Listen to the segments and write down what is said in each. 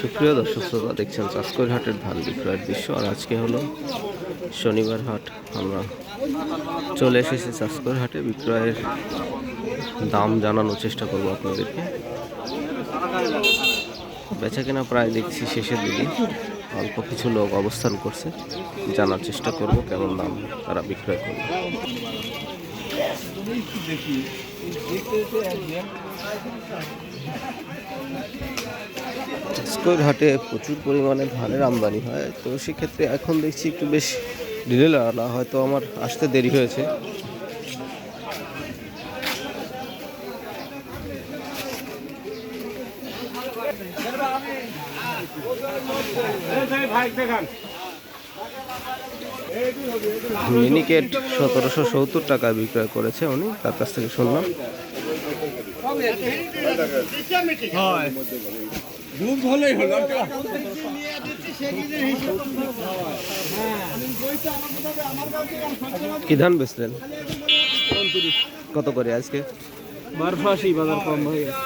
সুপ্রিয় দর্শক শ্রোতা, দেখছেন চাষকৈর হাটের ধান বিক্রয়ের দৃশ্য। আর আজকে হলো শনিবার হাট। আমরা চলে এসেছি চাষকৈর হাটে। বিক্রয়ের দাম জানানোর চেষ্টা করব আপনাদেরকে। বেচা কেনা প্রায় দেখছি শেষের দিকে, অল্প কিছু লোক অবস্থান করছে। জানার চেষ্টা করব কেমন দাম তারা বিক্রয় করবে। চাষকৈর হাটে প্রচুর পরিমাণে ধানের আমদানি হয়, তো সেক্ষেত্রে এখন দেখছি একটু বেশ ঢিলে না, হয়তো আমার আসতে দেরি হয়েছে। মিনিকেট 1770 টাকা বিক্রয় করেছে উনি, তার কাছ থেকে শুনলাম। কি ধান বেচলেন? কত করে আজকে? 1280 বাজার কম হয়ে গেছে।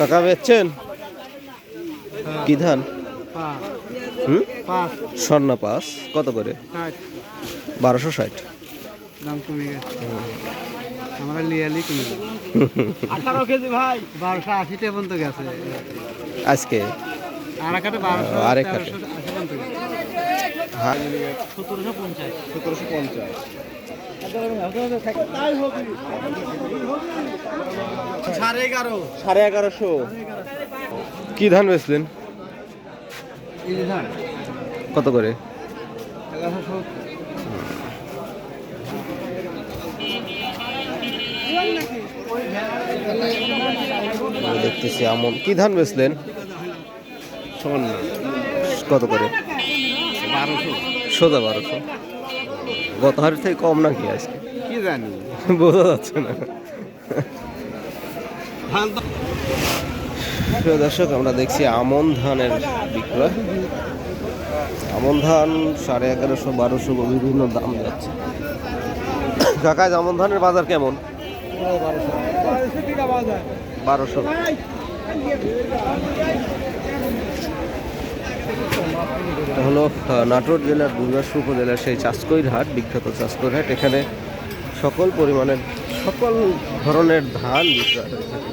টাকা বেচছেন? কি ধান? স্বর্ণা পাস কত করে? 1260। দাম কমে গেছে, আমরা লিয়ালি কমে গেছে। 18 কেজি ভাই 1280 টাকা পর্যন্ত গেছে আজকে। আর কাটে 1200 আর এক কাটে 1750। সাড়ে 1150। কি ধান বেচলেন? কত করে? দেখতেছি আমন। কি ধান বেচলেন? কত করে? 1200। সোজা 1200। গত হাটের থেকে কম নাকি আজকে? কি জানি, বোঝা যাচ্ছে না। প্রিয় দর্শক, আমরা দেখছি আমন ধানের বিক্রয়। আমন ধান 1150, 1200 বিভিন্ন দাম যাচ্ছে। কাকা, আমন ধানের বাজার কেমন? 1200। এটা হলো নাটোর জেলার দুর্গাপুর উপজেলার সেই চাষকৈর হাট, বিখ্যাত চাষকৈর হাট। এখানে সকল ধরনের ধান বিক্রয় হয়ে থাকে।